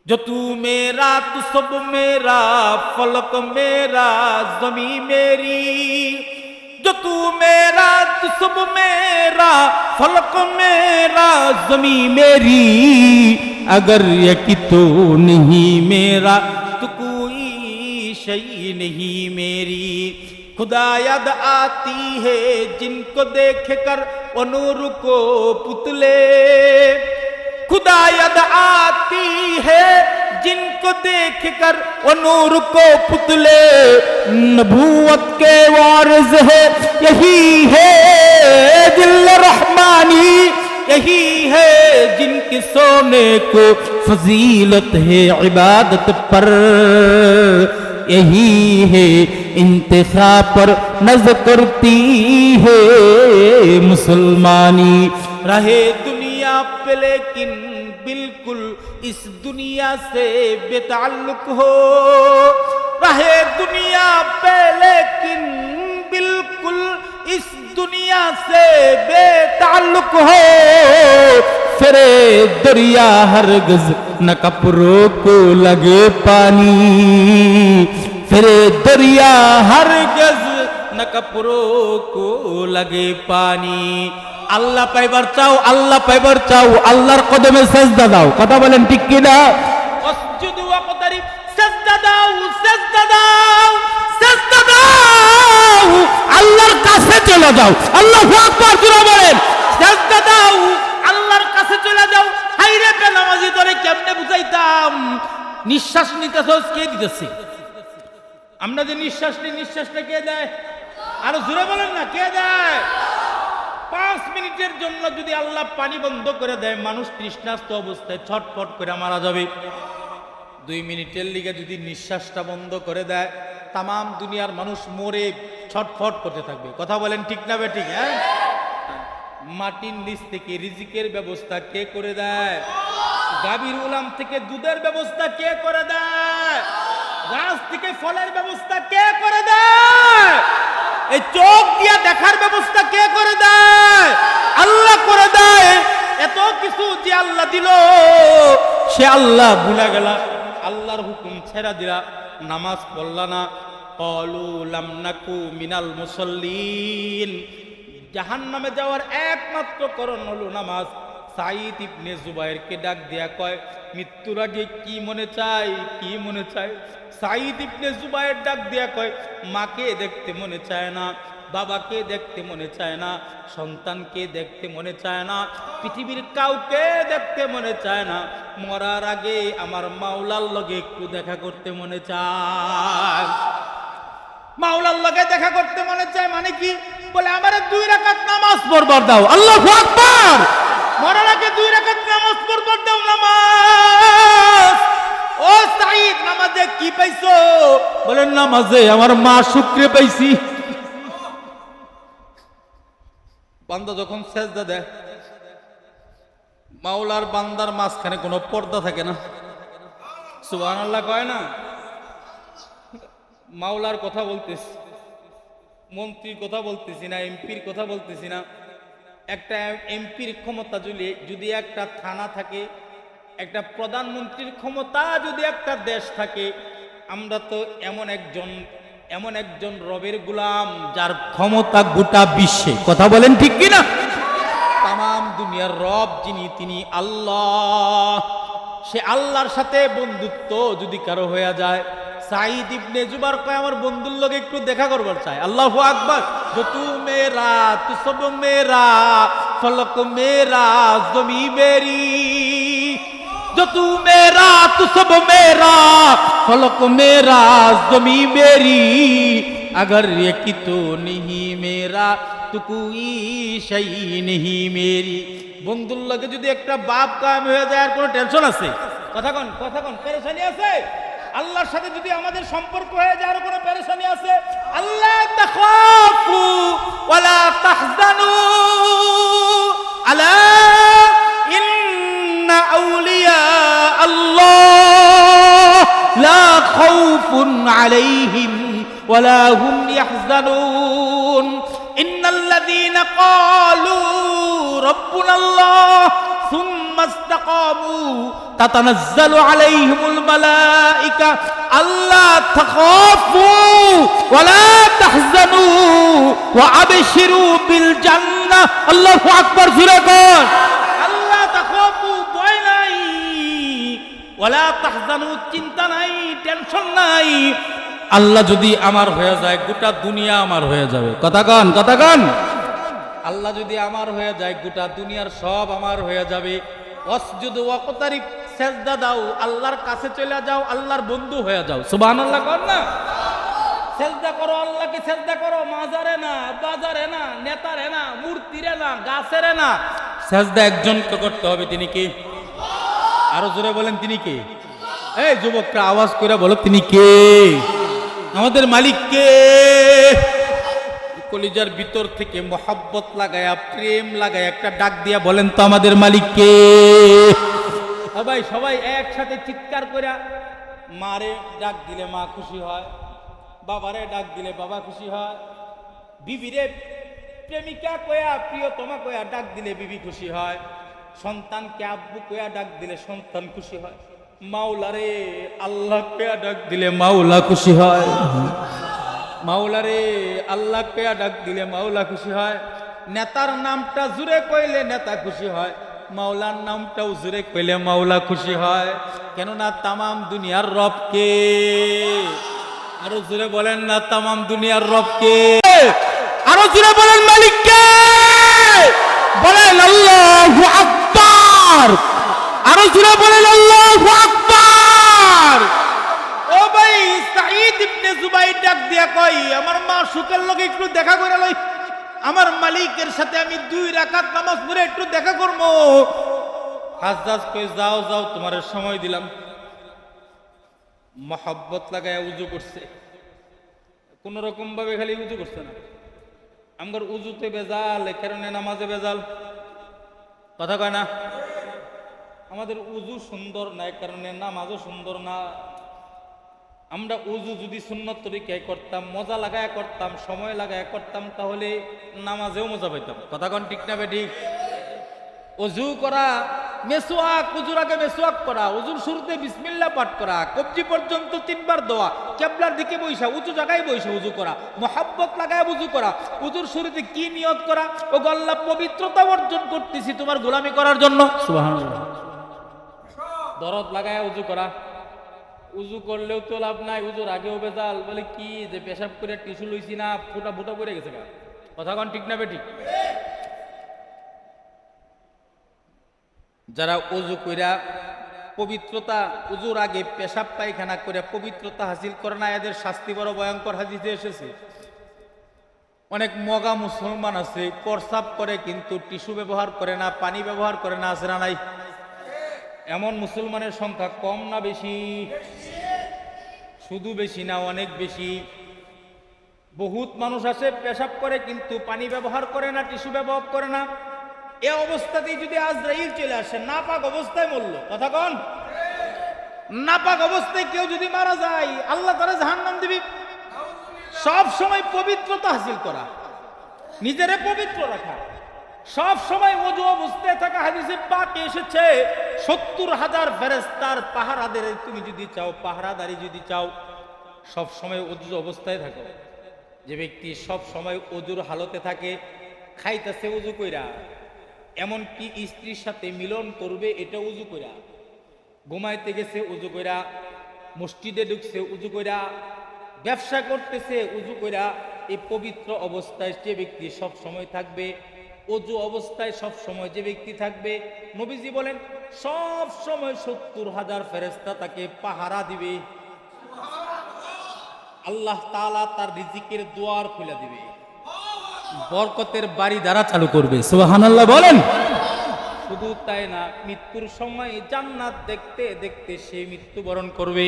जो तू मेरा तो सब मेरा, फलक मेरा ज़मीं मेरी। जो तू मेरा तो सब मेरा, फलक मेरा ज़मीं मेरी। अगर यकी तो नहीं मेरा तो कोई शई नहीं मेरी। खुदा याद आती है जिनको देख कर वो नूर को पुतले। खुदा याद आती है जिनको देख कर वो नूर को पुतले। नबूवत के वारिस है यही है दिल रहमानी। यही है जिनके सोने को फजीलत है इबादत पर। यही है इंतखा पर नज़र करती है मुसलमानी। रहे दुनिया पे लेकिन बिल्कुल इस दुनिया से बेताल्लुक हो। रहे दुनिया पे लेकिन बिल्कुल इस दुनिया से बेताल्लुक हो। फिरे दरिया हरगिज़ न कपड़ों को लगे पानी। फिरे दरिया हरगिज़ न कपड़ों को लगे पानी। আল্লাহ পাইবার চাও, আল্লাহ পাইবার চাও, আল্লাহর কদমে সেজদা দাও। কথা বলেন ঠিক কি না? ওয়াসজুদু ওয়াকতারিব, সেজদা দাও, সেজদা দাও, সেজদা দাও, আল্লাহর কাছে চলে যাও। আল্লাহু আকবার জোরে বলেন। সেজদা দাও, আল্লাহর কাছে চলে যাও। হাইরে বেনামাজি তোরে কেমনে বুঝাইতাম? নিঃশ্বাস নিতেছস কে দিতেছে? আমরা যে নিঃশ্বাস নিই, নিঃশ্বাসটা কে দেয়? আরো জোরে বলেন না, কে দেয়? 5 মিনিটের জন্য যদি আল্লাহ পানি বন্ধ করে দেয়, মানুষ তৃষ্ণার্ত অবস্থায় ছটফট করে মারা যাবে। 2 মিনিটের লিগে যদি নিঃশ্বাসটা বন্ধ করে দেয়, তাম দুনিয়ার মানুষ মরে ছটফট করতে থাকবে। কথা বলেন ঠিক না বে ঠিক? হ্যাঁ, মাটির নিচ থেকে রিজিকের ব্যবস্থা কে করে দেয়? গাভীর উলাম থেকে দুধের ব্যবস্থা কে করে দেয়? গাছ থেকে ফলের ব্যবস্থা কে করে দেয়? এই চোখ দিয়ে দেখার ব্যবস্থা কে করে দেয়? আল্লাহ করে দেয়। এত কিছু যে আল্লাহ দিল, সে আল্লাহ ভুলে গেলা, আল্লাহর হুকুম ছেড়া দিলা, নামাজ পড়লা না। ক্বালু লাম নাকু মিনাল মুসাল্লিন। জাহান্নামে যাওয়ার একমাত্র কারণ হলো নামাজ। সাঈদ ইবনে জুবায়েরকে ডাক দিয়া কয়, মৃত্যুর আগে কি মনে চায়, কি মনে চায়? সাঈদ ইবনে জুবায়ের ডাক দিয়া কয়, মাকে দেখতে মনে চায় না, বাবাকে দেখতে মনে চায় না, সন্তানকে দেখতে মনে চায় না, পৃথিবীর কাউকে দেখতে মনে চায় না। মরার আগে আমার মাওলার লগে একটু দেখা করতে মনে চায়। মাওলার লগে দেখা করতে মনে চায় মানে কি? বলে আমারে 2 রাকাত নামাজ পড়বার দাও। আল্লাহু আকবার। মরার আগে 2 রাকাত নামাজ পড়বার দাও। নামাজ। ও সাঈদ, নামাজে কি পাইছো? বলেন নামাজে আমার মা শুকরে পাইছি। বান্দা যখন সেজদা দেয়, মাওলার বান্দার মাঝখানে কোনো পর্দা থাকে না। সুবহানাল্লাহ কয় না? মাওলার কথা বলতেছি, মন্ত্রীর কথা বলতেছি না, এমপির কথা বলতেছি না। একটা এমপির ক্ষমতা যদি একটা থানা থাকে, একটা প্রধানমন্ত্রীর ক্ষমতা যদি একটা দেশ থাকে, আমরা তো এমন একজন রবের গোলাম যার ক্ষমতা গোটা বিশ্বে। কথা বলেন ঠিক কিনা? তাম দুনিয়ার রব যিনি, তিনি আল্লাহ। সে আল্লাহর সাথে বন্ধুত্ব যদি কারো হয়ে যায়, সাঈদ ইবনে জুবায়ের কয় আমার বন্ধুর লগে একটু দেখা করবার চাই। আল্লাহু আকবার। जो तू मेरा तू सब मेरा, फलक मेरा ज़मीं मेरी। जो तू मेरा तू सब मेरा, फलक मेरा ज़मीं मेरी। अगर ये कि तो नहीं मेरा तो कोई शई नहीं मेरी। বন্ধুর লগে যদি একটা বাপ কায়েম হয়ে যায়, আর কোনো টেনশন আছে? কথা কোন পেরেশানি আছে? আল্লাহর সাথে যদি আমাদের সম্পর্ক হয়ে যায়, আর কোনো পেরেশানি আছে? আল্লাহ তাখাফু ওয়ালা তাহজানু আলা ইন্না আউলিয়া আল্লাহ লা খাউফুন আলাইহিম ওয়ালা হুম ইয়াহজানুন। ইন্নাল্লাযীনা ক্বালু রাব্বুনাল্লাহ সুম্মা সুম্মাস্তাকামু তাতানাজ্জালু আলাইহিমুল মালাইকা আল্লা তাখাফু ওয়া লা তাহজানু ওয়া আবশিরু বিল জান্নাহ। আল্লাহু আকবার, জোরে কর। আল্লাহ তাখাফু, ভয় নাই, ওয়া লা তাহজানু, চিন্তা নাই, টেনশন নাই। আল্লাহ যদি আমার হয়ে যায় গোটা দুনিয়া আমার হয়ে যাবে। কথা কন, কথা কন। আল্লাহ যদি আমার হয়ে যায় গোটা দুনিয়ার সব আমার হয়ে যাবে। ওয়াসজুদু ওয়াকতারিব, সেজদা দাও, আল্লাহর কাছে চলে যাও, আল্লাহর বন্ধু হয়ে যাও। সুবহানাল্লাহ কর না। সেজদা করো, আল্লাহকে সেজদা করো, মাজারে না, বাজারে না, নেতারে না, মূর্তিরে না, গাছেরে না। সেজদা একজনকে করতে হবে, তিনি কে? আরো জোরে বলেন, তিনি কে? এই যুবকরা আওয়াজ করে বলো, তিনি কে? আমাদের মালিক কে? কলিজার ভিতর থেকে মোহাব্বত লাগায়া, প্রেম লাগায়া একটা ডাক দিয়া বলেন তো, আমাদের মালিক কে? সবাই সবাই একসাথে চিৎকার করে, মারে ডাক দিলে মা খুশি হয়, বাবারে ডাক দিলে বাবা খুশি হয়, বিবিরে প্রেমিকা কয়া, প্রিয়তমা কয়া ডাক দিলে বিবি খুশি হয়, সন্তানকে আব্বু কয়া ডাক দিলে সন্তান খুশি হয়, মাওলারে আল্লাহ কয়া ডাক দিলে মাওলা খুশি হয়, মাওলারে আল্লাহ কয়া ডাক দিলে মাওলা খুশি হয়। নেতার নামটা জুড়ে কইলে নেতা খুশি হয়, মাওলার নামটাও জুড়ে কইলে মাওলা খুশি হয়। কেননা তামাম দুনিয়ার রব কে? আরো জুড়ে বলেন না, তামাম দুনিয়ার রব কে? আরো জুড়ে বলেন, মালিক কে? বলেন আল্লাহু আকবার। আরো জুড়ে বলেন আল্লাহু আকবার। ও ভাই, সাঈদ ইবনে জুবাইর ডাক দিয়া কই, আমার মা সুখের লগে একটু দেখা করে লই, আমার মালিকের সাথে আমি 2 রাকাত নামাজ পড়ে একটু দেখা করব। হাজ্জাজ কই, যাও যাও, তোমার সময় দিলাম। মহব্বত লাগায় উজু করছে, কোন রকম ভাবে খালি উজু করছে না। আমার উজুতে বেজাল, এ কারণে নামাজে বেজাল। কথা কয় না? আমাদের উজু সুন্দর না, এ কারণে নামাজও সুন্দর না। আমরা উজু যদি সুন্নত তরিকায় করতাম, মজা লাগায় করতাম, সময় লাগায় করতাম, তাহলে নামাজেও মজা পাইতাম। কথা কন ঠিক না বেঠিক? উজু করা, মেসওয়াক, উজুর আগে মেসওয়াক করা, উজুর শুরুতে বিসমিল্লাহ পাঠ করা, কবজি পর্যন্ত 3 বার দোয়া, কিবলার দিকে বইসা, উঁচু জায়গায় বইসা উজু করা, মোহাব্বত লাগায় উজু করা। উজুর শুরুতে কি নিয়ত করা? ও আল্লাহ, পবিত্রতা অর্জন করতেছি তোমার গোলামি করার জন্য। সুবহানাল্লাহ। দরদ লাগায় উজু করা। উজু করলেও তো লাভ নাই, উজুর আগেও বেজাল। বলে কি যে পেশাব করে টিস্যু লইছি না, ফুটা ফুটা পড়ে গেছে। কথা কন ঠিক না বেঠিক? যারা উজু কইরা পবিত্রতা, উজুর আগে পেশাব পায়খানা করে পবিত্রতা হাসিল করে না, এদের শাস্তি বড় ভয়ঙ্কর হাদিসে এসেছে। অনেক মগা মুসলমান আছে, প্রস্রাব করে কিন্তু টিস্যু ব্যবহার করে না, পানি ব্যবহার করে না, আছে না নাই? এমন মুসলমানের সংখ্যা কম না বেশি? শুধু বেশি না, অনেক বেশি। বহুত মানুষ আছে পেশাব করে কিন্তু পানি ব্যবহার করে না, টিস্যু ব্যবহার করে না। এ অবস্থাতেই যদি আজরাইল চলে আসে, নাপাক অবস্থায় মরল। কথা কন? নাপাক অবস্থায় কেউ যদি মারা যায়, আল্লাহ তাআলা জাহান্নাম দিবে। সব সময় পবিত্রতা হাসিল করা, নিজেরে পবিত্র রাখা, সব সময় ওযু অবস্থায় থাকা। হাদিসে পাকে এসেছে 70,000 ফেরেশতার পাহারাদের তুমি যদি চাও, পাহারাদারি যদি চাও, সব সময় ওযু অবস্থায় থাকো। যে ব্যক্তি সব সময় ওযুর হালতে থাকে, খাইতেছে ওযু কইরা, এমনকি স্ত্রীর সাথে মিলন করবে এটা উজু কইরা, ঘুমাইতে গেছে উজু কইরা, মসজিদে ঢুকছে উজু কইরা, ব্যবসা করতেছে উজু কইরা। এই পবিত্র অবস্থায় যে ব্যক্তি সব সময় থাকবে, ওযু অবস্থায় সব সময় যে ব্যক্তি থাকবে, নবীজি বলেন সব সময় 70,000 ফেরেশতা তাকে পাহারা দিবে। আল্লাহ তাআলা তার রিজিকের দুয়ার খুলে দিবে, বরকতের বাড়ি দ্বারা চালু করবে। সুবহানাল্লাহ বলেন। শুধু তাই না, মৃত্যুর সময় জান্নাত দেখতে দেখতে সে মৃত্যুবরণ করবে।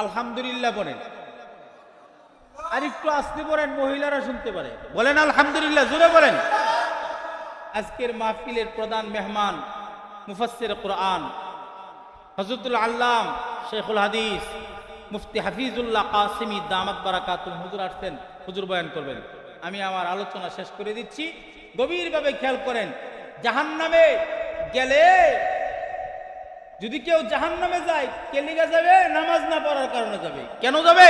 আলহামদুলিল্লাহ বলেন। আর একটু আসতে বলেন, মহিলারা শুনতে পারে। বলেন আলহামদুলিল্লাহ, জোরে বলেন। আজকের মাহফিলের প্রধান মেহমান মুফাসসির কুরআন হযরতুল আল্লাম শেখুল হাদিস মুফতি হাফিজুল্লাহ কাসিমি দামাত বারাকাতুল হুজুর আসছেন, হুজুর বয়ান করবেন। আমি আমার আলোচনা শেষ করে দিচ্ছি, গভীরভাবে খেয়াল করেন। জাহান্নামে গেলে যদি কেউ জাহান্নামে যায় কে লিগা যাবে? নামাজ না পড়ার কারণে যাবে। কেন যাবে?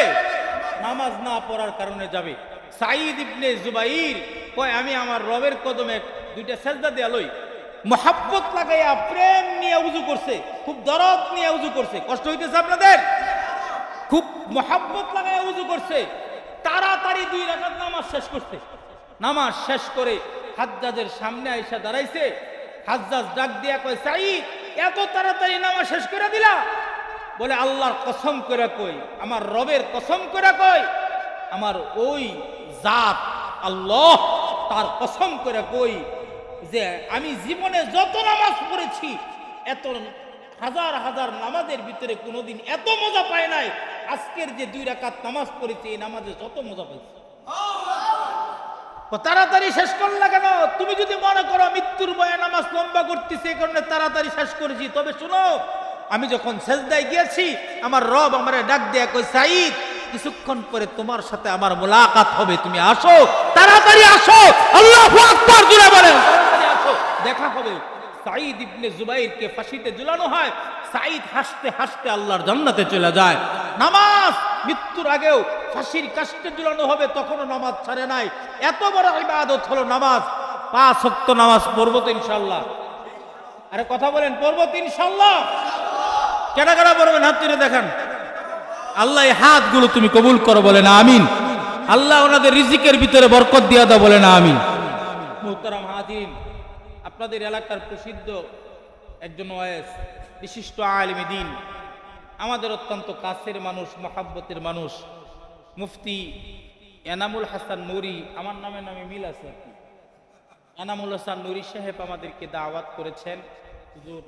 নামাজ না পড়ার কারণে যাবে। সাঈদ ইবনে জুবাইর কয় আমি আমার রবের কদমে দুইটা সেজদা দেয়া লই। মোহাব্বত লাগাইয়া প্রেম নিয়ে উজু করছে, খুব দরদ নিয়ে উজু করছে। কষ্ট হইতেছে আপনাদের? খুব মোহাব্বত লাগাইয়া উজু করছে, তাড়াতাড়ি 2 রাকাত নামাজ শেষ করছে। নামাজ শেষ করে হাজ্জাজের সামনে আইসা দাঁড়াইছে। হাজ্জাজ ডাক দিয়া কয়, সাঈদ এত তাড়াতাড়ি নামাজ শেষ করে দিলা? বলে আল্লাহর কসম করে কই, আমার রবের কসম করে কই, আমার ওই জাত আল্লাহ তার কসম করে কই যে আমি জীবনে যত নামাজ পড়েছি এত হাজার হাজার নামাজের ভিতরে কোনোদিন এত মজা পায় নাই। আজকের যে 2 রাকাত নামাজ পড়েছি এই নামাজে যত মজা পাইছি। তাড়াতাড়ি শেষ করলা কেন? তুমি যদি মনে করো মৃত্যুর ভয়ে নামাজ লম্বা করতেছি এই কারণে তাড়াতাড়ি শেষ করেছি, তবে শুনো, আমি যখন সেজদায় গিয়েছি আমার রব আমারে ডাক দেয়া কই, সাঈদ কিছুক্ষণ পরে তোমার সাথে আমার মোলাকাত হবে, তুমি আসো, তাড়াতাড়ি আসো। আল্লাহু আকবার জোরে বলেন, তাড়াতাড়ি আসো, দেখা হবে। সাঈদ ইবনে জুবাইরকে ফাঁসিতে ঝুলানো হয়। সাঈদ হাসতে হাসতে আল্লাহর জান্নাতে চলে যায়। নামাজ মৃত্যুর আগেও ফাঁসির কাস্টে ঝুলানো হবে, তখনও নামাজ ছাড়ে নাই। এত বড় ইবাদত হলো নামাজ। 5 ওয়াক্ত নামাজ পড়বো তো ইনশাআল্লাহ? আরে কথা বলেন, পড়বো তো ইনশাআল্লাহ? কেডা কেডা পড়বেন হাত তুলে দেখান। আল্লাহ এই হাতগুলো তুমি কবুল করো, বলে না আমিন। আল্লাহ ওনাদের রিজিকের ভিতরে বরকত দিয়া দাও, বলে না আমিন। মুহতারাম হাজিরিন, আপনাদের এলাকার প্রসিদ্ধ একজন ওয়াইজ, বিশিষ্ট আলেম দ্বীন, আমাদের অত্যন্ত কাছের মানুষ, মহাব্বতের মানুষ, মুফতি এনামুল হাসান নুরি, আমার নামে মিল আছে, এনামুল হাসান নুরি সাহেব আমাদেরকে দাওয়াত করেছেন। হুজুর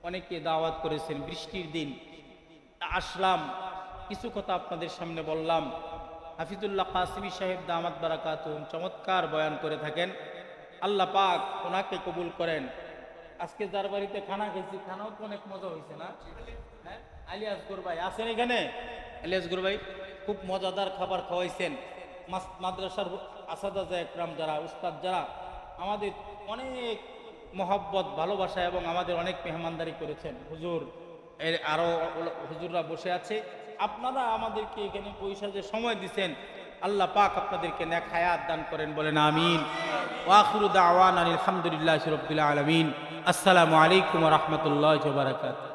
অনেকে দাওয়াত করেছেন। বৃষ্টির দিন আসলাম, কিছু কথা আপনাদের সামনে বললাম। হাফিজুল্লাহ কাসিমি সাহেব দামাত বারাকাতুহুম চমৎকার বয়ান করে থাকেন। আল্লাহ পাক ওনাকে কবুল করেন। আজকে যার বাড়িতে খানা খেয়েছি, খানাও তো অনেক মজা হয়েছে না? হ্যাঁ, আলী আসগর ভাই আছেন এখানে? আলী আসগর ভাই খুব মজাদার খাবার খাওয়াইছেন। মাদ্রাসার আসাদাজা একরাম যারা, উস্তাদ যারা, আমাদের অনেক মহব্বত ভালোবাসা এবং আমাদের অনেক মেহমানদারি করেছেন। হুজুর এর আরো হুজুররা বসে আছে। আপনারা আমাদেরকে এখানে পয়সা যে সময় দিচ্ছেন, আল্লাহ পাক আপনাদেরকে নেক হায়াত দান করেন, বলেন আমিন। ওয়া আখিরু দাওয়ানা আলহামদুলিল্লাহি রাব্বিল আলামিন। আসসালামু আলাইকুম ওয়া রাহমাতুল্লাহি ওয়া বারাকাতুহু।